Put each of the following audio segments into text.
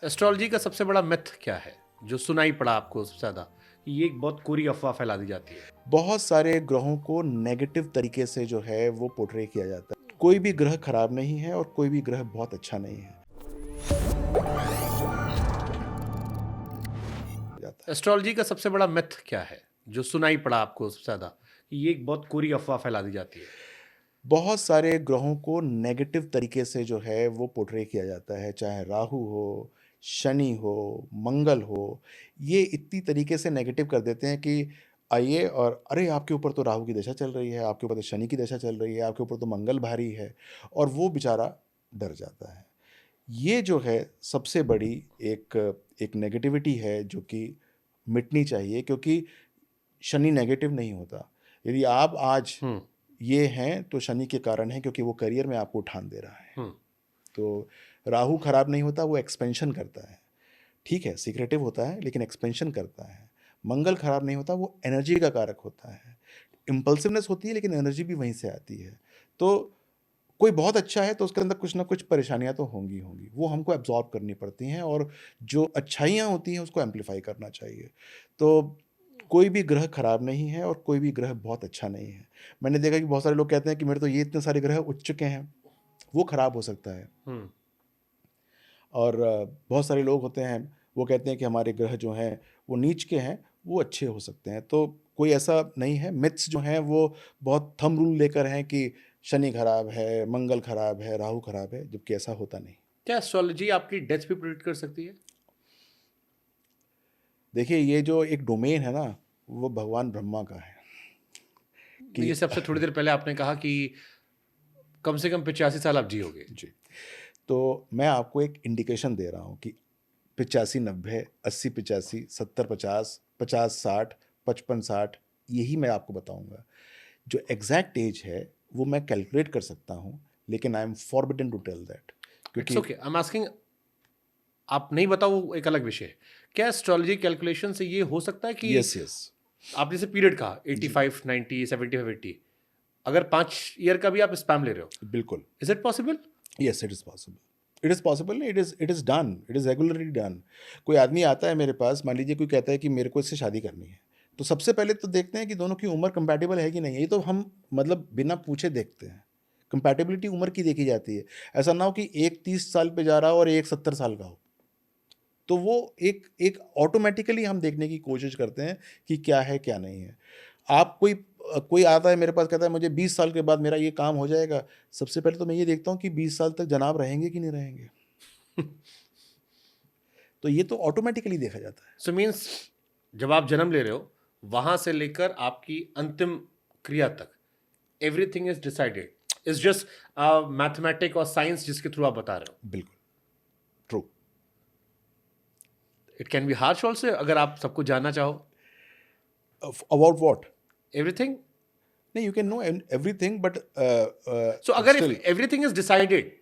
Astrology का सबसे बड़ा मिथ क्या है जो सुनाई पड़ा आपको सबसे ज्यादा कि ये एक बहुत कोरी अफवाह फैला दी जाती है? बहुत सारे ग्रहों को नेगेटिव तरीके से जो है वो पोर्ट्रे किया जाता है। कोई भी ग्रह खराब नहीं है और कोई भी ग्रह बहुत अच्छा नहीं है जाता है। एस्ट्रोलॉजी का सबसे बड़ा मिथ क्या है जो सुनाई पड़ा आपको सबसे ज्यादा कि ये एक बहुत कोरी अफवाह फैला दी जाती है? बहुत सारे ग्रहों को नेगेटिव तरीके से जो है वो पोर्ट्रे किया जाता है, चाहे राहु हो, शनि हो, मंगल हो। ये इतनी तरीके से नेगेटिव कर देते हैं कि आइए और अरे आपके ऊपर तो राहु की दशा चल रही है, आपके ऊपर तो शनि की दशा चल रही है, आपके ऊपर तो मंगल भारी है, और वो बेचारा डर जाता है। ये जो है सबसे बड़ी एक एक नेगेटिविटी है जो कि मिटनी चाहिए, क्योंकि शनि नेगेटिव नहीं होता। यदि आप आज ये हैं तो शनि के कारण है, क्योंकि वो करियर में आपको उठान दे रहा है। तो राहु खराब नहीं होता, वो एक्सपेंशन करता है। ठीक है, सीक्रेटिव होता है लेकिन एक्सपेंशन करता है। मंगल खराब नहीं होता, वो एनर्जी का कारक होता है। इम्पल्सिवनेस होती है लेकिन एनर्जी भी वहीं से आती है। तो कोई बहुत अच्छा है तो उसके अंदर कुछ ना कुछ परेशानियां तो होंगी होंगी, वो हमको एब्जॉर्ब करनी पड़ती हैं, और जो अच्छाइयाँ होती हैं उसको एम्पलीफाई करना चाहिए। तो कोई भी ग्रह खराब नहीं है और कोई भी ग्रह बहुत अच्छा नहीं है। मैंने देखा कि बहुत सारे लोग कहते हैं कि मेरे तो ये इतने सारे ग्रह उठ चुके हैं, वो खराब हो सकता है। और बहुत सारे लोग होते हैं, वो कहते हैं कि हमारे ग्रह जो हैं वो नीच के हैं, वो अच्छे हो सकते हैं। तो कोई ऐसा नहीं है। मिथ्स जो हैं वो बहुत थंब रूल लेकर हैं कि शनि खराब है, मंगल खराब है, राहु खराब है, जबकि ऐसा होता नहीं। क्या एस्ट्रोलॉजी आपकी डेथ भी प्रिडिक्ट कर सकती है? देखिए, ये जो एक डोमेन है ना, वो भगवान ब्रह्मा का है कि ये सबसे थोड़ी देर पहले आपने कहा कि कम से कम 85 साल आप जियोगे। जी। तो मैं आपको एक इंडिकेशन दे रहा हूँ कि 85-90, 80-85, 70-50, 50-60, 55-60, यही मैं आपको बताऊंगा। जो एग्जैक्ट एज है वो मैं कैलकुलेट कर सकता हूँ, लेकिन I am forbidden to tell that, it's क्योंकि ओके, आई एम आस्किंग। आप नहीं बताओ वो एक अलग विषय है। क्या एस्ट्रोलॉजी कैलकुलेशन से ये हो सकता है कि यस यस आप जैसे पीरियड कहा 85, 90, 75, 80, अगर 5 ईयर का भी आप स्पैम ले रहे हो, बिल्कुल। Is it possible? Yes, it is possible. It is possible, it is done, it is regularly done. कोई आदमी आता है मेरे पास, मान लीजिए कोई कहता है कि मेरे को इससे शादी करनी है, तो सबसे पहले तो देखते हैं कि दोनों की उम्र कंपैटिबल है कि नहीं है। ये तो हम मतलब बिना पूछे देखते हैं। कंपैटिबिलिटी उम्र की देखी जाती है। ऐसा ना हो कि एक 30 साल पे जा रहा हो और एक 70 साल का हो। तो वो एक एक ऑटोमेटिकली हम देखने की कोशिश करते हैं कि क्या है क्या नहीं है। आप कोई आता है मेरे पास, कहता है मुझे 20 साल के बाद मेरा ये काम हो जाएगा। सबसे पहले तो मैं ये देखता हूँ कि 20 साल तक जनाब रहेंगे कि नहीं रहेंगे। तो ये तो ऑटोमेटिकली देखा जाता है। सो मीन्स जब आप जन्म ले रहे हो वहां से लेकर आपकी अंतिम क्रिया तक everything is decided, is just mathematic और साइंस जिसके थ्रू आप बता रहे हो। बिल्कुल true. It can be harsh also अगर आप सबको जानना चाहो। About what? एवरीथिंग। नहीं, you can know everything, but so अगर if still. Everything is decided,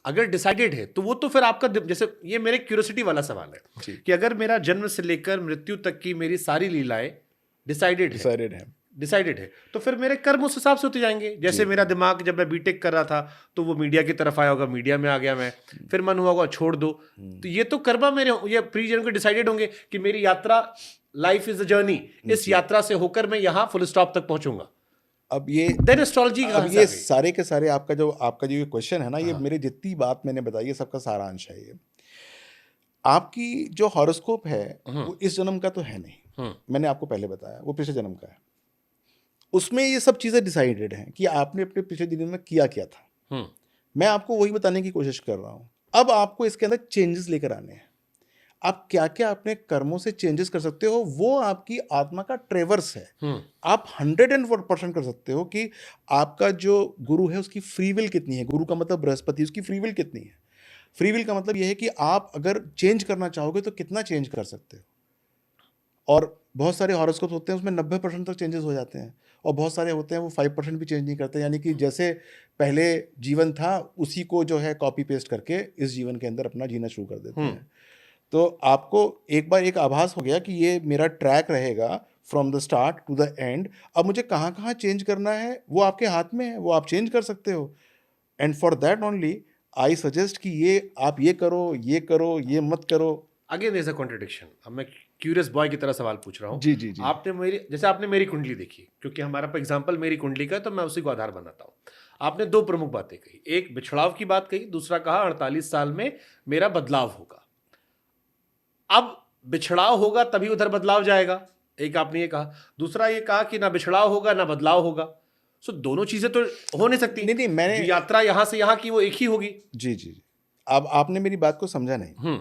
अगर डिसाइडेड है तो वो तो फिर आपका जैसे ये मेरे क्यूरियोसिटी वाला सवाल है जी। कि अगर मेरा जन्म से लेकर मृत्यु तक की मेरी सारी लीलाएं डिसाइडेड डिसाइडेड है। डिसाइडेड है, तो फिर मेरे कर्म उस हिसाब से होते जाएंगे। जैसे जी। मेरा दिमाग जब मैं बीटेक कर रहा था तो वो मीडिया की तरफ आया होगा, मीडिया में आ गया मैं, फिर मन हुआ होगा छोड़ दो। तो ये तो कर्मा मेरे ये प्री जन्म के डिसाइडेड होंगे कि मेरी यात्रा, लाइफ इज अ जर्नी, इस यात्रा से होकर मैं यहाँ फुल स्टॉप तक पहुंचूंगा। अब ये देन एस्ट्रोलॉजी कहां से आ ये गई? सारे के सारे आपका जो ये क्वेश्चन है ना, ये हाँ। मेरी जितनी बात मैंने बताई है सबका सारांश है ये। आपकी जो हॉरोस्कोप है वो इस जन्म का तो है नहीं। मैंने आपको पहले बताया वो पिछले जन्म का है। उसमें ये सब चीज़ें डिसाइडेड हैं कि आपने अपने पिछले जन्म में किया क्या था। मैं आपको वही बताने की कोशिश कर रहा हूँ। अब आपको इसके अंदर चेंजेस लेकर आने हैं। आप क्या क्या अपने कर्मों से चेंजेस कर सकते हो, वो आपकी आत्मा का ट्रेवर्स है। आप 101% कर सकते हो कि आपका जो गुरु है उसकी फ्री विल कितनी है। गुरु का मतलब बृहस्पति, उसकी फ्री विल कितनी है। फ्री विल का मतलब यह है कि आप अगर चेंज करना चाहोगे तो कितना चेंज कर सकते हो। और बहुत सारे हॉरोस्कोप्स होते हैं उसमें 90% तक चेंजेस हो जाते हैं, और बहुत सारे होते हैं वो 5% भी चेंज नहीं करते। यानी कि जैसे पहले जीवन था उसी को जो है कॉपी पेस्ट करके इस जीवन के अंदर अपना जीना शुरू कर देते हैं। तो आपको एक बार एक आभास हो गया कि ये मेरा ट्रैक रहेगा from the start to the end. अब मुझे कहाँ कहाँ चेंज करना है वो आपके हाथ में है, वो आप चेंज कर सकते हो। And for that only I suggest कि ये आप ये करो, ये मत करो। Again there is a contradiction. अब मैं क्यूरियस बॉय की तरह सवाल पूछ रहा हूँ। जी, जी, जी। आपने मेरी कुंडली देखी, क्योंकि हमारा एग्जाम्पल मेरी कुंडली का है, तो मैं उसी को आधार बनाता हूँ। आपने दो प्रमुख बातें कही, एक बिछड़ाव की बात कही, दूसरा कहा 48 साल में मेरा बदलाव होगा। अब बिछड़ाव होगा तभी उधर बदलाव जाएगा, एक आपने ये कहा। दूसरा ये कहा कि ना बिछड़ाव होगा ना बदलाव होगा। सो दोनों चीजें तो हो नहीं सकती। नहीं, मैंने जो यात्रा यहां से यहां की वो एक ही होगी। जी, जी, जी। अब आपने मेरी बात को समझा नहीं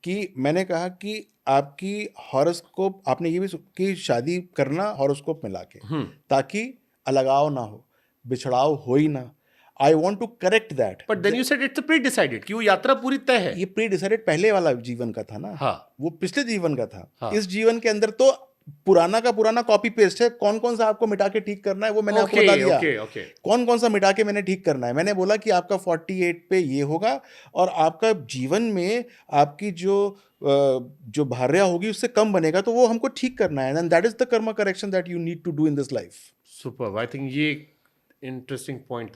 कि मैंने कहा कि आपकी हॉरोस्कोप, आपने ये भी कि शादी करना हॉरोस्कोप मिला के, ताकि अलगाव ना हो, बिछड़ाव हो ही ना। I want to correct that. But then you said it's pre decided कि वो यात्रा पूरी तय है। ये प्री डिसाइडेड पहले वाला जीवन का था ना। हाँ। वो पिछले जीवन का था। हाँ। इस जीवन के अंदर तो पुराना का पुराना कॉपी पेस्ट है। कौन कौन सा आपको मिटा के ठीक करना है वो मैंने आपको बता दिया। ओके। कौन कौन सा मिटा के मैंने ठीक करना है, मैंने बोला कि आपका 48 पे ये होगा, और आपका जीवन में आपकी जो भार्या होगी उससे कम बनेगा, तो वो हमको ठीक करना है। And that is the karma correction that you need to do in this life. Super. I think ये इंटरेस्टिंग पॉइंट था।